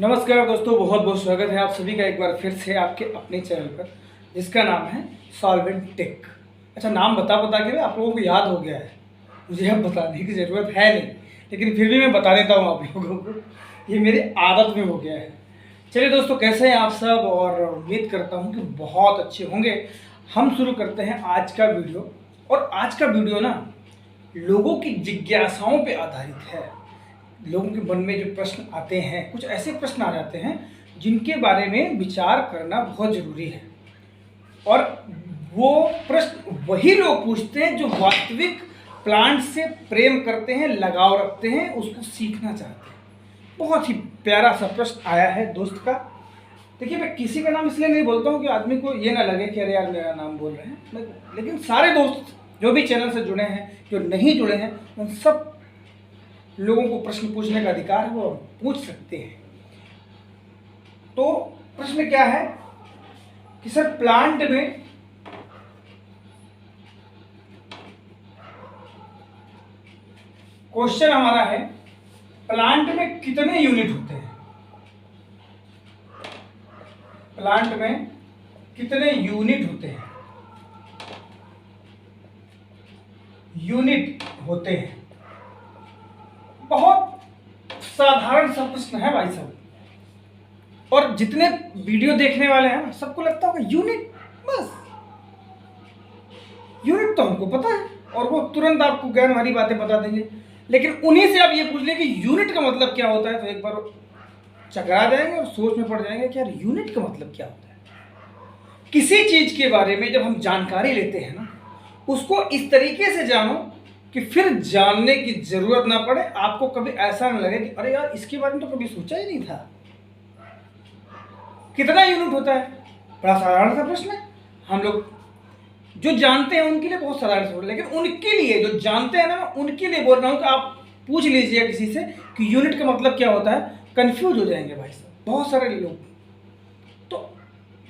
नमस्कार दोस्तों, बहुत बहुत स्वागत है आप सभी का एक बार फिर से आपके अपने चैनल पर, जिसका नाम है सॉल्वेंट टेक। अच्छा, नाम बता बता के आप लोगों को याद हो गया है, मुझे अब बताने की ज़रूरत है नहीं, लेकिन फिर भी मैं बता देता हूँ आप लोगों को। ये मेरी आदत में हो गया है। चलिए दोस्तों, कैसे हैं आप सब, और उम्मीद करता हूँ कि बहुत अच्छे होंगे। हम शुरू करते हैं आज का वीडियो। और आज का वीडियो ना लोगों की जिज्ञासाओं पे आधारित है। लोगों के मन में जो प्रश्न आते हैं, कुछ ऐसे प्रश्न आ जाते हैं जिनके बारे में विचार करना बहुत ज़रूरी है। और वो प्रश्न वही लोग पूछते हैं जो वास्तविक प्लांट से प्रेम करते हैं, लगाव रखते हैं, उसको सीखना चाहते हैं। बहुत ही प्यारा सा प्रश्न आया है दोस्त का। देखिए, मैं किसी का नाम इसलिए नहीं बोलता हूँ कि आदमी को ये ना लगे कि अरे यार मेरा नाम बोल रहे हैं, लेकिन सारे दोस्त जो भी चैनल से जुड़े हैं, जो नहीं जुड़े हैं, उन सब लोगों को प्रश्न पूछने का अधिकार है, वो पूछ सकते हैं। तो प्रश्न क्या है कि सर, प्लांट में क्वेश्चन हमारा है, प्लांट में कितने यूनिट होते हैं? प्लांट में कितने यूनिट होते हैं? यूनिट होते हैं। बहुत साधारण सा प्रश्न है भाई साहब, और जितने वीडियो देखने वाले हैं सबको लगता होगा यूनिट, बस यूनिट तो हमको पता है, और वो तुरंत आपको ज्ञान वाली बातें बता देंगे। लेकिन उन्हीं से आप ये पूछ लें कि यूनिट का मतलब क्या होता है, तो एक बार चकरा जाएंगे और सोच में पड़ जाएंगे कि यार यूनिट का मतलब क्या होता है। किसी चीज के बारे में जब हम जानकारी लेते हैं ना, उसको इस तरीके से जानो कि फिर जानने की जरूरत ना पड़े, आपको कभी ऐसा ना लगे कि अरे यार इसके बारे में तो कभी सोचा ही नहीं था। कितना यूनिट होता है, बड़ा साधारण सा प्रश्न है। हम लोग जो जानते हैं उनके लिए बहुत साधारण सा, लेकिन उनके लिए जो जानते हैं ना, उनके लिए बोल रहा हूं कि आप पूछ लीजिए किसी से कि यूनिट का मतलब क्या होता है, कंफ्यूज हो जाएंगे भाई साहब बहुत सारे लोग। तो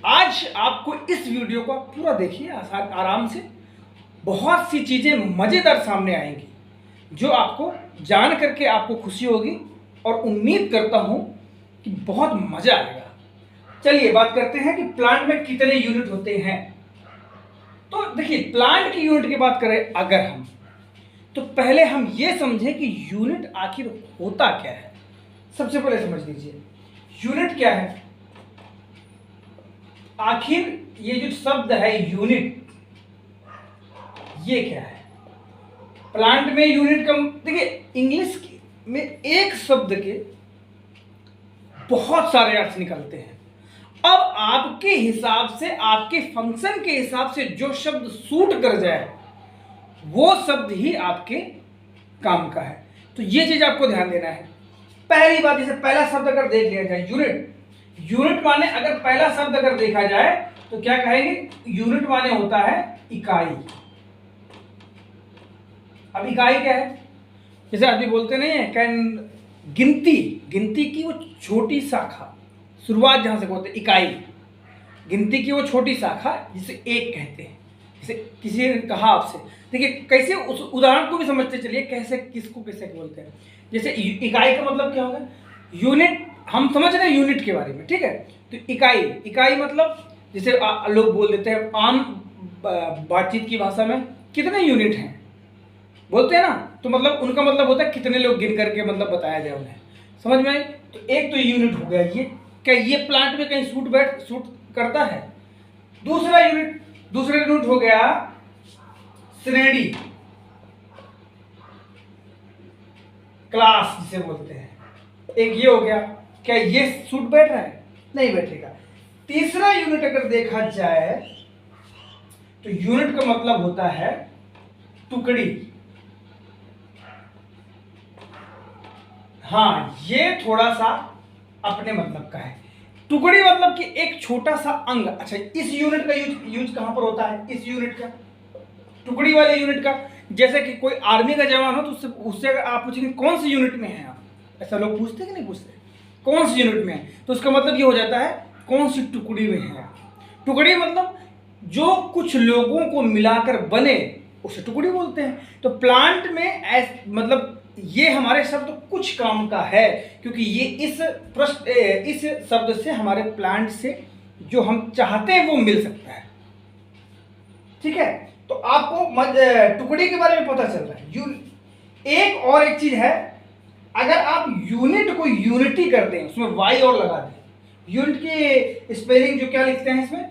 आज आपको इस वीडियो को पूरा देखिए आराम से, बहुत सी चीजें मजेदार सामने आएंगी जो आपको जान करके आपको खुशी होगी, और उम्मीद करता हूं कि बहुत मजा आएगा। चलिए बात करते हैं कि प्लांट में कितने यूनिट होते हैं। तो देखिए, प्लांट की यूनिट की बात करें अगर हम, तो पहले हम ये समझें कि यूनिट आखिर होता क्या है। सबसे पहले समझ लीजिए यूनिट क्या है। आखिर ये जो शब्द है यूनिट, ये क्या है? प्लांट में यूनिट का, देखिए इंग्लिश में एक शब्द के बहुत सारे अर्थ निकलते हैं। अब आपके हिसाब से, आपके फंक्शन के हिसाब से जो शब्द सूट कर जाए वो शब्द ही आपके काम का है। तो ये चीज आपको ध्यान देना है। पहली बात, जैसे पहला शब्द अगर देख लिया जाए यूनिट, यूनिट माने अगर पहला शब्द अगर देखा जाए तो क्या कहेंगे? यूनिट माने होता है इकाई। अब इकाई क्या है? जैसे आदमी बोलते नहीं है कैन, गिनती, गिनती की वो छोटी शाखा, शुरुआत जहां से बोलते हैं इकाई, गिनती की वो छोटी शाखा जिसे एक कहते हैं। जैसे किसी ने कहा आपसे, देखिए कैसे उस उदाहरण को भी समझते चलिए, कैसे किसको कैसे बोलते हैं। जैसे इकाई का मतलब क्या होगा? यूनिट, हम समझ रहे हैं यूनिट के बारे में, ठीक है। तो इकाई, इकाई मतलब जैसे लोग बोल देते हैं आम बातचीत की भाषा में, कितने यूनिट हैं बोलते हैं ना, तो मतलब उनका मतलब होता है कितने लोग गिन करके मतलब बताया जाए उन्हें, समझ में आई? तो एक तो यूनिट हो गया ये, क्या ये प्लांट में कहीं सूट करता है? दूसरा यूनिट हो गया श्रेणी, क्लास जिसे बोलते हैं। एक ये हो गया, क्या ये सूट बैठ रहा है? नहीं बैठेगा। तीसरा यूनिट अगर देखा जाए तो यूनिट का मतलब होता है टुकड़ी। हाँ, ये थोड़ा सा अपने मतलब का है। टुकड़ी मतलब कि एक छोटा सा अंग। अच्छा, इस यूनिट का यूज कहां पर होता है? इस यूनिट का, टुकड़ी वाले यूनिट का। जैसे कि कोई आर्मी का जवान हो तो उससे अगर आप पूछेंगे कौन सी यूनिट में है आप, ऐसा लोग पूछते कि नहीं पूछते, कौन सी यूनिट में है, तो उसका मतलब ये हो जाता है कौन सी टुकड़ी में है। टुकड़ी मतलब जो कुछ लोगों को मिलाकर बने उसे टुकड़ी बोलते हैं। तो प्लांट में मतलब ये हमारे शब्द कुछ काम का है, क्योंकि ये इस शब्द से हमारे प्लांट से जो हम चाहते हैं वो मिल सकता है। ठीक है, तो आपको टुकड़ी के बारे में पता चल रहा है। एक और एक चीज है, अगर आप यूनिट को यूनिटी कर दें, उसमें वाई और लगा दें, यूनिट की स्पेलिंग जो क्या लिखते हैं इसमें,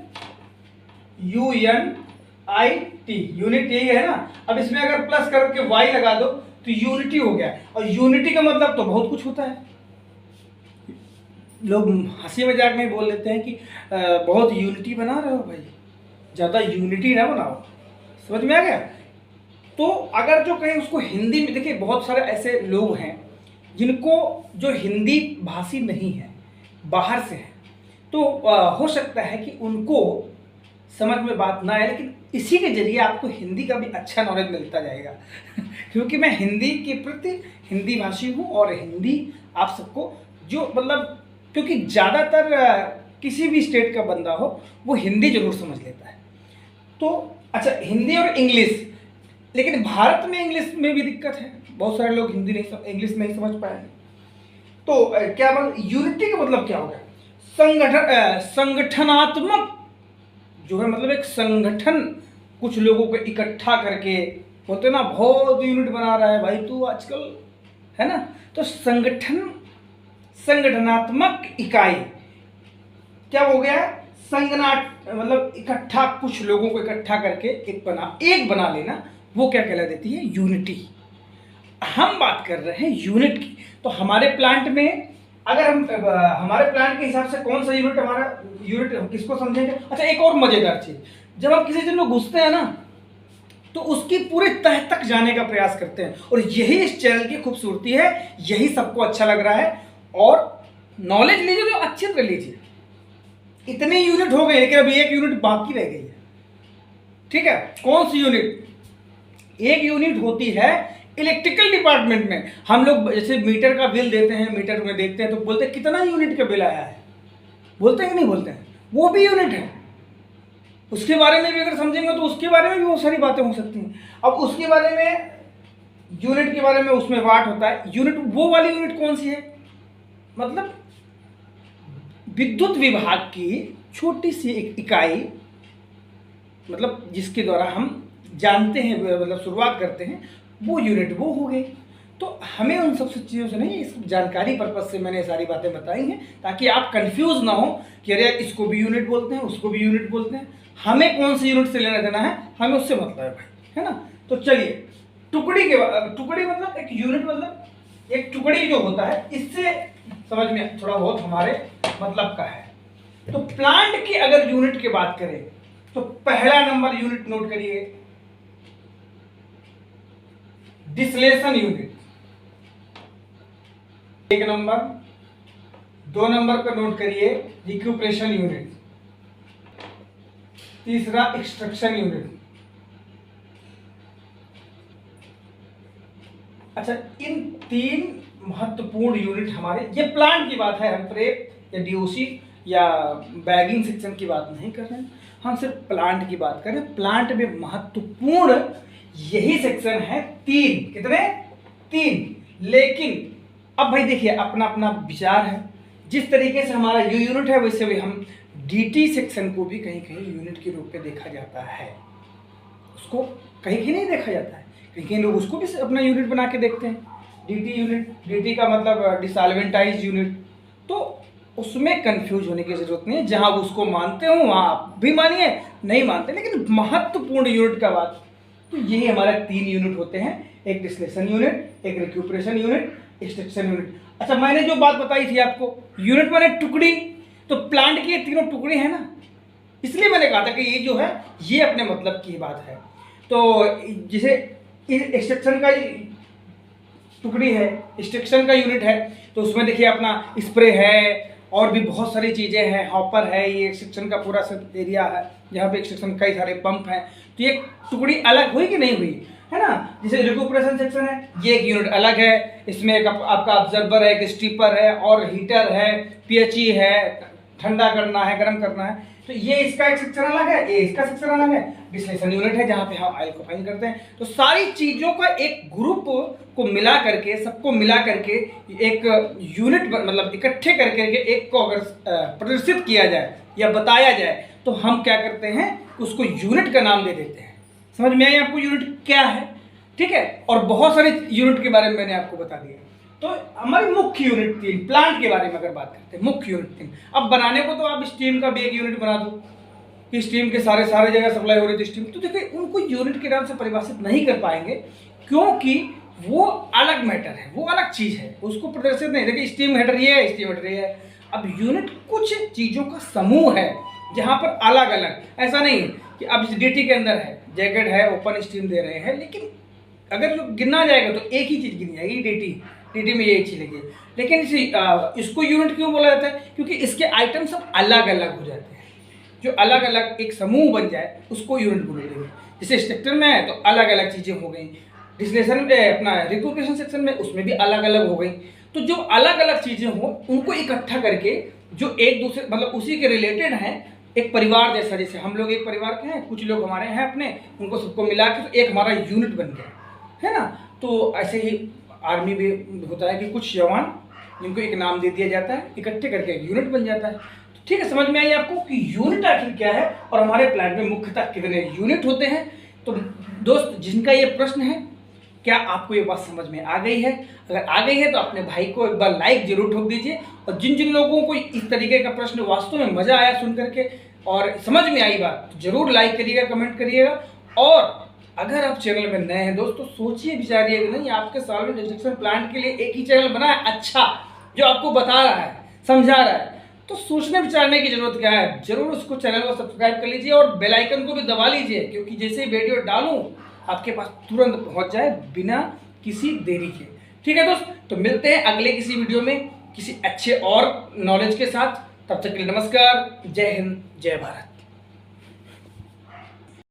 UNIT, यूनिट यही है ना। अब इसमें अगर प्लस करके वाई लगा दो तो यूनिटी हो गया। और यूनिटी का मतलब तो बहुत कुछ होता है। लोग हंसी मजाक में बोल लेते हैं कि बहुत यूनिटी बना रहे हो भाई, ज़्यादा यूनिटी ना बनाओ। समझ में आ गया? तो अगर जो कहीं उसको हिंदी में, देखिए बहुत सारे ऐसे लोग हैं जिनको जो हिंदी भाषी नहीं है, बाहर से है, तो हो सकता है कि उनको समझ में बात ना आए, लेकिन इसी के जरिए आपको हिंदी का भी अच्छा नॉलेज मिलता जाएगा क्योंकि मैं हिंदी के प्रति हिंदी भाषी हूँ, और हिंदी आप सबको जो मतलब, क्योंकि ज़्यादातर किसी भी स्टेट का बंदा हो वो हिंदी जरूर समझ लेता है। तो अच्छा, हिंदी और इंग्लिश, लेकिन भारत में इंग्लिश में भी दिक्कत है, बहुत सारे लोग हिंदी नहीं इंग्लिश नहीं समझ पाए। तो क्या मतलब यूनिटी का मतलब क्या हो गया? संगठनात्मक जो है, मतलब एक संगठन, कुछ लोगों को इकट्ठा करके, बोलते ना बहुत यूनिट बना रहा है भाई तू आजकल, है ना। तो संगठनात्मक इकाई क्या हो गया? मतलब इकट्ठा, कुछ लोगों को इकट्ठा करके एक बना लेना, वो क्या कहला देती है? यूनिटी। हम बात कर रहे हैं यूनिट की। तो हमारे प्लांट में, अगर हम हमारे प्लांट के हिसाब से कौन सा यूनिट हमारा यूनिट, हम किसको समझेंगे? अच्छा, एक और मजेदार चीज, जब हम किसी चीज में घुसते हैं ना, तो उसकी पूरे तह तक जाने का प्रयास करते हैं, और यही इस चैनल की खूबसूरती है, यही सबको अच्छा लग रहा है। और नॉलेज लीजिए तो अच्छी तरह लीजिए। इतने यूनिट हो गए, लेकिन अभी एक यूनिट बाकी रह गई है। ठीक है, कौन सी यूनिट? एक यूनिट होती है इलेक्ट्रिकल डिपार्टमेंट में। हम लोग जैसे मीटर का बिल देते हैं, मीटर में देखते हैं तो बोलते हैं कितना यूनिट का बिल आया है, बोलते हैं कि नहीं बोलते हैं? वो भी यूनिट है। उसके बारे में भी अगर समझेंगे तो उसके बारे में भी बहुत सारी बातें हो सकती हैं। अब उसके बारे में, यूनिट के बारे में, उसमें वाट होता है। यूनिट, वो वाली यूनिट कौन सी है? मतलब विद्युत विभाग की छोटी सी एक इकाई, मतलब जिसके द्वारा हम जानते हैं, मतलब शुरुआत करते हैं, वो यूनिट वो हो गई। तो हमें उन सब चीज़ों से नहीं, इस जानकारी पर्पज से मैंने सारी बातें बताई हैं, ताकि आप कंफ्यूज ना हो कि अरे इसको भी यूनिट बोलते हैं, उसको भी यूनिट बोलते हैं। हमें कौन सी यूनिट से लेना देना है, हमें उससे मतलब है भाई, है ना। तो चलिए, टुकड़ी मतलब एक यूनिट, मतलब एक टुकड़ी जो होता है, इससे समझ में थोड़ा बहुत हमारे मतलब का है। तो प्लांट की अगर यूनिट की बात करें तो पहला नंबर यूनिट नोट करिए, डिसलेशन यूनिट। एक नंबर, 2 नंबर का नोट करिए रिक्यूपरेशन यूनिट, तीसरा एक्सट्रैक्शन यूनिट। अच्छा, इन 3 महत्वपूर्ण यूनिट हमारे, ये प्लांट की बात है, हम प्रेप या डीओसी या बैगिंग सेक्शन की बात नहीं कर रहे हैं, हम सिर्फ प्लांट की बात कर रहे हैं। प्लांट में महत्वपूर्ण यही सेक्शन है 3, कितने? 3। लेकिन अब भाई देखिए, अपना अपना विचार है। जिस तरीके से हमारा ये यूनिट है, वैसे भी हम डीटी सेक्शन को भी कहीं कहीं यूनिट के रूप में देखा जाता है। उसको कहीं कहीं नहीं देखा जाता है, कहीं कहीं लोग उसको भी अपना यूनिट बना के देखते हैं, डीटी यूनिट। डीटी का मतलब डिसॉल्वेंटाइज यूनिट। तो उसमें कंफ्यूज होने की जरूरत नहीं है, जहां उसको मानते हो वहां आप भी मानिए, नहीं मानते, लेकिन महत्वपूर्ण यूनिट का बात, तो यही हमारे 3 यूनिट होते हैं, एक डिसलेशन यूनिट, एक रिक्यूपरेशन यूनिट, एक्सट्रैक्शन यूनिट। अच्छा, मैंने जो बात बताई थी आपको, यूनिट माने टुकड़ी, तो प्लांट की ये तीनों टुकड़ी है ना, इसलिए मैंने कहा था कि ये जो है ये अपने मतलब की बात है। तो जिसे एक्सट्रैक्शन का टुकड़ी है, एक्सट्रैक्शन का यूनिट है, तो उसमें देखिए अपना स्प्रे है और भी बहुत सारी चीज़ें हैं, हॉपर है, ये एक्सट्रैक्शन का पूरा सब एरिया है जहाँ पे एक्सट्रैक्शन कई सारे पंप हैं। तो ये टुकड़ी अलग हुई कि नहीं हुई, है ना। जैसे रिक्यूपरेशन सेक्शन है, ये एक यूनिट अलग है, इसमें एक आपका ऑब्जर्वर है, एक स्टीपर है, और हीटर है, पीएचई है, ठंडा करना है, गर्म करना है। तो ये इसका एक सेक्शन अलग है, ये इसका सेक्शन अलग है। डिस्टिलेशन यूनिट है जहाँ पे हम ऑयल को फाइन करते हैं। तो सारी चीज़ों का एक ग्रुप को मिला करके, सबको मिला करके एक यूनिट मतलब इकट्ठे करके एक को अगर प्रदर्शित किया जाए या बताया जाए तो हम क्या करते हैं, उसको यूनिट का नाम दे देते हैं। समझ में आई आपको यूनिट क्या है? ठीक है। और बहुत सारे यूनिट के बारे में मैंने आपको बता दिया। तो हमारी मुख्य यूनिट 3 प्लांट के बारे में अगर बात करते हैं, मुख्य यूनिट 3। अब बनाने को तो आप स्टीम का भी एक यूनिट बना दो कि स्टीम के सारे जगह सप्लाई हो रही थी स्टीम, तो देखिए उनको यूनिट के नाम से परिभाषित नहीं कर पाएंगे क्योंकि वो अलग मैटर है, वो अलग चीज़ है, उसको प्रदर्शित नहीं। देखिए स्टीम हेटर ये है, स्टीम हेटर ये है। अब यूनिट कुछ चीज़ों का समूह है जहाँ पर अलग अलग, ऐसा नहीं है कि अब डीटी के अंदर है, जैकेट है, ओपन स्टीम दे रहे हैं, लेकिन अगर जो गिनना जाएगा तो एक ही चीज़ गिनी जाएगी, डीटी में यही चीज़ लगी। लेकिन इसको यूनिट क्यों बोला जाता है? क्योंकि इसके आइटम सब अलग अलग हो जाते हैं। जो अलग अलग एक समूह बन जाए उसको यूनिट बोलेंगे। जैसे स्ट्रक्चर में है तो अलग अलग चीज़ें हो गई, डिस्टिलेशन में अपना रिक्यूपरेशन सेक्शन में उसमें भी अलग अलग हो गई। तो जो अलग अलग चीज़ें हों उनको इकट्ठा करके जो एक दूसरे मतलब उसी के रिलेटेड हैं, एक परिवार जैसा, जैसे हम लोग एक परिवार के हैं, कुछ लोग हमारे हैं अपने, उनको सबको मिला के तो एक हमारा यूनिट बन गया है ना। तो ऐसे ही आर्मी भी होता है कि कुछ जवान जिनको एक नाम दे दिया जाता है, इकट्ठे करके एक यूनिट बन जाता है। तो ठीक है, समझ में आई आपको कि यूनिट आखिर क्या है और हमारे प्लांट में मुख्यतः कितने यूनिट होते हैं। तो दोस्त, जिनका ये प्रश्न है, क्या आपको ये बात समझ में आ गई है? अगर आ गई है तो अपने भाई को एक बार लाइक जरूर ठोक दीजिए। और जिन जिन लोगों को इस तरीके का प्रश्न वास्तव में मजा आया सुन करके और समझ में आई बात, तो जरूर लाइक करिएगा, कमेंट करिएगा। और अगर आप चैनल में नए हैं दोस्तों, सोचिए विचारिए कि नहीं, आपके सॉल्वेंट एक्सट्रैक्शन प्लांट के लिए एक ही चैनल बना है अच्छा, जो आपको बता रहा है, समझा रहा है। तो सोचने विचारने की जरूरत क्या है, जरूर उसको चैनल को सब्सक्राइब कर लीजिए और बेल आइकन को भी दबा लीजिए, क्योंकि जैसे ही वीडियो डालूं आपके पास तुरंत पहुंच जाए बिना किसी देरी के। ठीक है दोस्त, तो मिलते हैं अगले किसी वीडियो में किसी अच्छे और नॉलेज के साथ। तब तक के लिए नमस्कार, जय हिंद, जय भारत।